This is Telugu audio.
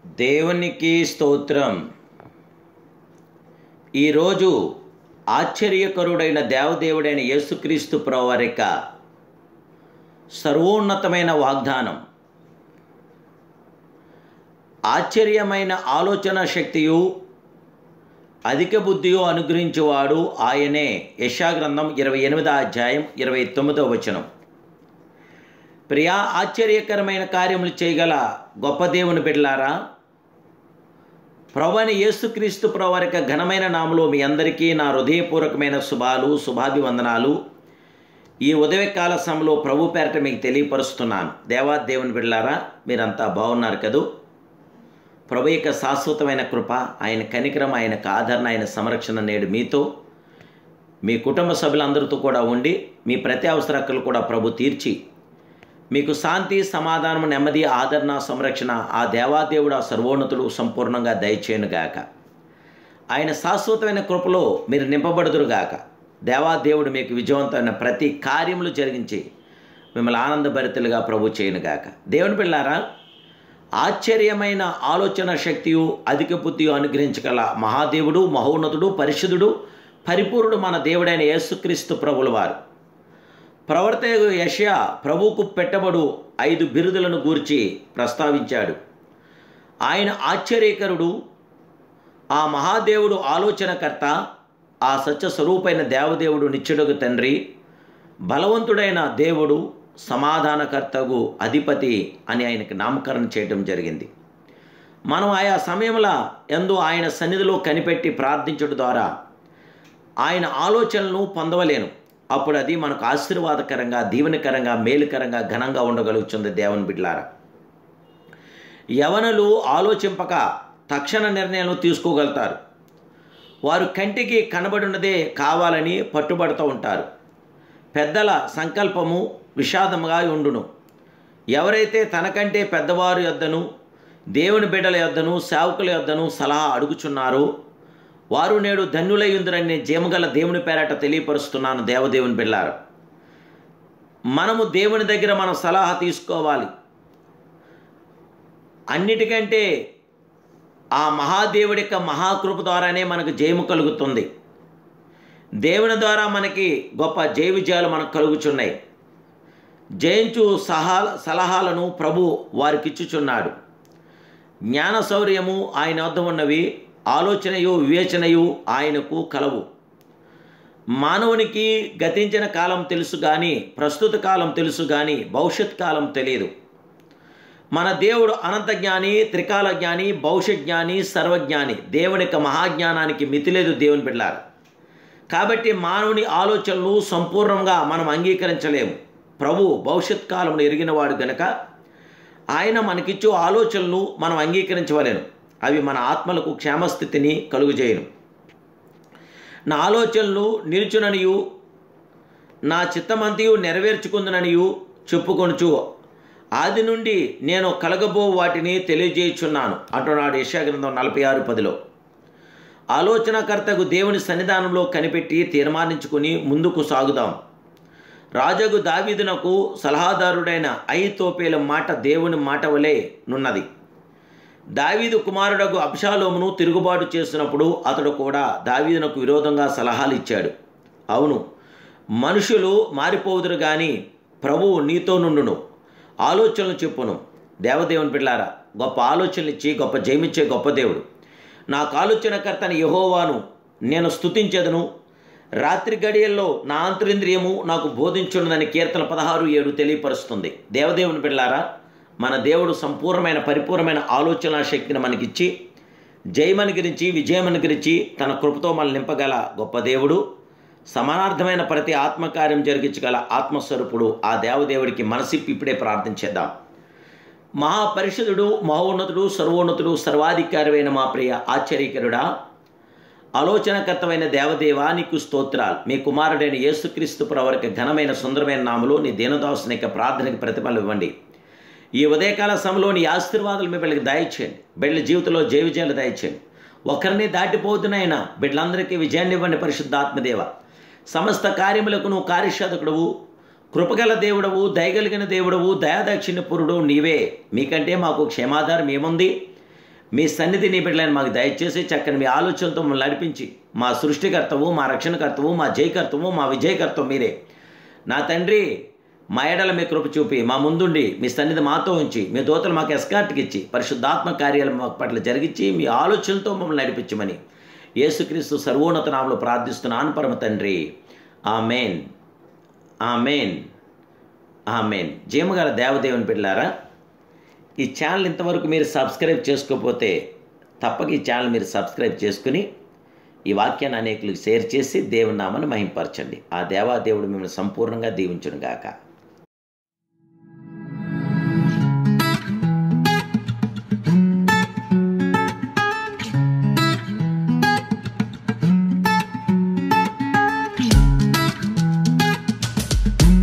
దేవునికి స్తోత్రం. ఈరోజు ఆశ్చర్యకరుడైన దేవదేవుడైన యేసుక్రీస్తు ప్రభువారి యొక్క సర్వోన్నతమైన వాగ్దానం, ఆశ్చర్యమైన ఆలోచన శక్తియు అధిక బుద్ధియు అనుగ్రహించువాడు ఆయనే. యెషయా గ్రంథం 28వ అధ్యాయం 29వ వచనం. ప్రియా, ఆశ్చర్యకరమైన కార్యములు చేయగల గొప్ప దేవుని బిడ్డలారా, ప్రభువైన యేసుక్రీస్తు ప్రభువారి యొక్క ఘనమైన నామములో మీ అందరికీ నా హృదయపూర్వకమైన శుభాభివందనాలు ఈ ఉదయకాల సమయంలో ప్రభు పేరట మీకు తెలియపరుస్తున్నాను. దేవుని బిడ్డలారా, మీరంతా బాగున్నారు కదూ? ప్రభు యొక్క శాశ్వతమైన కృప, ఆయన కనికరం, ఆయన ఆదరణ, ఆయన సంరక్షణ నేడు మీతో, మీ కుటుంబ సభ్యులందరితో కూడా ఉండి మీ ప్రతి అవసరాలు కూడా ప్రభు తీర్చి మీకు శాంతి, సమాధానము, నెమ్మది, ఆదరణ, సంరక్షణ ఆ దేవాదేవుడు, ఆ సర్వోన్నతుడు సంపూర్ణంగా దయచేయునుగాక. ఆయన శాశ్వతమైన కృపలో మీరు నింపబడుదురుగాక. దేవాదేవుడు మీకు విజయవంతమైన ప్రతి కార్యములు జరిగించి మిమ్మల్ని ఆనందభరితులుగా ప్రభు చేయునుగాక. దేవుని పిల్లారా, ఆశ్చర్యమైన ఆలోచన శక్తియు అధిక బుద్ధియు అనుగ్రహించగల మహాదేవుడు, మహోన్నతుడు, పరిశుద్ధుడు, పరిపూర్ణుడు మన దేవుడైన యేసుక్రీస్తు ప్రభుల వారు ప్రవర్తకు యెషయా ప్రభువుకు పెట్టబడు 5 బిరుదులను గూర్చి ప్రస్తావించాడు. ఆయన ఆశ్చర్యకరుడు, ఆ మహాదేవుడు ఆలోచనకర్త, ఆ సత్య స్వరూపైన దేవదేవుడు, నిత్యుడగు తండ్రి, బలవంతుడైన దేవుడు, సమాధానకర్తగు అధిపతి అని ఆయనకి నామకరణం చేయడం జరిగింది. మనం ఆయా సమయంలో యందు ఆయన సన్నిధిలో కనిపెట్టి ప్రార్థించడం ద్వారా ఆయన ఆలోచనలను పొందవలేను. అప్పుడు అది మనకు ఆశీర్వాదకరంగా, దీవెనకరంగా, మేలుకరంగా, ఘనంగా ఉండగలుగుతుంది. దేవుని బిడ్డలారా, యవనులు ఆలోచింపక తక్షణ నిర్ణయాలు తీసుకోగలుగుతారు. వారు కంటికి కనబడినదే కావాలని పట్టుబడుతూ ఉంటారు. పెద్దల సంకల్పము విషాదముగా ఉండును. ఎవరైతే తనకంటే పెద్దవారు యొద్దను, దేవుని బిడ్డల యొద్దను, సేవకుల యొద్దను సలహా అడుగుచున్నారో వారు నేడు ధన్యులయ్యుందురని జీవగల దేవుని పేరట తెలియపరుస్తున్నాను. దేవదేవుని బిడ్డలారా, మనము దేవుని దగ్గర మనం సలహా తీసుకోవాలి. అన్నిటికంటే ఆ మహాదేవుడి యొక్క మహాకృప ద్వారానే మనకు జయము కలుగుతుంది. దేవుని ద్వారా మనకి గొప్ప జయ విజయాలు మనకు కలుగుచున్నాయి. జయించు సలహాలను ప్రభు వారికి ఇచ్చుచున్నాడు. జ్ఞాన శౌర్యము ఆయన వద్ద ఉన్నవి, ఆలోచనయు వివేచనయు ఆయనకు కలవు. మానవునికి గతించిన కాలం తెలుసు కానీ, ప్రస్తుత కాలం తెలుసు కానీ, భవిష్యత్ కాలం తెలియదు. మన దేవుడు అనంత జ్ఞాని, త్రికాల జ్ఞాని, భవిష్యత్ జ్ఞాని, సర్వజ్ఞాని. దేవుని యొక్క మహాజ్ఞానానికి మితి లేదు. దేవుని బిడ్డలారా, కాబట్టి మానవుని ఆలోచనలు సంపూర్ణంగా మనం అంగీకరించలేము. ప్రభు భవిష్యత్ కాలంలో ఎరిగినవాడు గనుక ఆయన మనకిచ్చే ఆలోచనలు మనం అంగీకరించవలేను. అవి మన ఆత్మలకు క్షేమస్థితిని కలుగుజేయను. నా ఆలోచనలు నిలుచుననియు నా చిత్తమంతియు నెరవేర్చుకుందుననియు చెప్పుకొనుచు ఆది నుండి నేను కలగబో వాటిని తెలియజేయుచున్నాను అంటున్నాడు యెషయా గ్రంథం 46:10. ఆలోచనకర్తకు దేవుని సన్నిధానంలో కనిపెట్టి తీర్మానించుకుని ముందుకు సాగుదాం. రాజగు దావీదునకు సలహాదారుడైన అహీతోపెలు మాట దేవుని మాట వలె నున్నది. దావీదు కుమారుడగు అబ్షాలోమును తిరుగుబాటు చేసినప్పుడు అతడు కూడా దావీదునకు విరోధంగా సలహాలు ఇచ్చాడు. అవును, మనుషులు మారిపోదురు కానీ ప్రభువు నీతో నుండును, ఆలోచనలు చెప్పును. దేవదేవుని బిడ్డలారా, గొప్ప ఆలోచనలు ఇచ్చి గొప్ప జయమిచ్చే గొప్ప దేవుడు. నాకు ఆలోచనకర్తని యెహోవాను నేను స్తుతించెదను. రాత్రి గడియల్లో నా అంతరింద్రియము నాకు బోధించున్నదని కీర్తన 16:7 తెలియపరుస్తుంది. దేవదేవుని బిడ్డలారా, మన దేవుడు సంపూర్ణమైన పరిపూర్ణమైన ఆలోచన శక్తిని మనకిచ్చి జయమనుగ్రహించి విజయమనుగ్రహించి తన కృపతో మనల్ని నింపగల గొప్ప దేవుడు. సమానార్థమైన ప్రతి ఆత్మకార్యం జరిగించగల ఆత్మస్వరూపుడు ఆ దేవదేవుడికి మనసిప్పి ఇప్పుడే ప్రార్థించేద్దాం. మహాపరిషుద్ధుడు, మహోన్నతుడు, సర్వోన్నతుడు, సర్వాధికారమైన మా ప్రియ ఆశ్చర్యకరుడా, ఆలోచనకర్తమైన దేవదేవా, నీకు స్తోత్రాలు. మీ కుమారుడైన యేసుక్రీస్తు ప్రభువారికి ఘనమైన సుందరమైన నామములో నీ దీనదాసుని యొక్క ప్రార్థనకి ప్రతిఫలం ఇవ్వండి. ఈ ఉదయకాల సమయంలో నీ ఆశీర్వాదాలు మీ బిడ్డలకు దయచేయండి. బిడ్డల జీవితంలో జయ విజయాలు దయచేయండి. ఒకరిని దాటిపోతున్నాయినా బిడ్డలందరికీ విజయాన్ని ఇవ్వండి. పరిశుద్ధాత్మదేవ, సమస్త కార్యములకు నువ్వు కార్యసాధకుడవు, కృపగల దేవుడవు, దయగలిగిన దేవుడవు, దయాదాక్షిణ్యపురుడు నీవే. మీకంటే మాకు క్షేమాధారం ఏముంది? మీ సన్నిధి నీ బిడ్డలను మాకు దయచేసి చక్కని మీ ఆలోచనలతో మమ్మల్ని నడిపించి మా సృష్టికర్తవు, మా రక్షణకర్తవు, మా జయకర్తవు, మా విజయకర్తవు మీరే. నా తండ్రి, మా ఎడల మీ కృప చూపి మా ముందుండి మీ సన్నిధి మాతో ఉంచి మీ దూతలు మాకు ఎస్కార్ట్కి ఇచ్చి పరిశుద్ధాత్మ కార్యాలు మా పట్ల జరిగించి మీ ఆలోచనలతో మమ్మల్ని నడిపించమని యేసుక్రీస్తు సర్వోన్నత నామములో ప్రార్థిస్తున్నాను పరమ తండ్రి. Amen, amen, amen. జీవగల దేవదేవుని బిడ్డలారా, ఈ ఛానల్ ఇంతవరకు మీరు సబ్స్క్రైబ్ చేసుకోకపోతే తప్పక ఈ ఛానల్ మీరు సబ్స్క్రైబ్ చేసుకుని ఈ వాక్యాన్ని అనేకులకు షేర్ చేసి దేవుని నామాన్ని మహింపరచండి. ఆ దేవాదేవుడు మిమ్మల్ని సంపూర్ణంగా దీవించును గాక.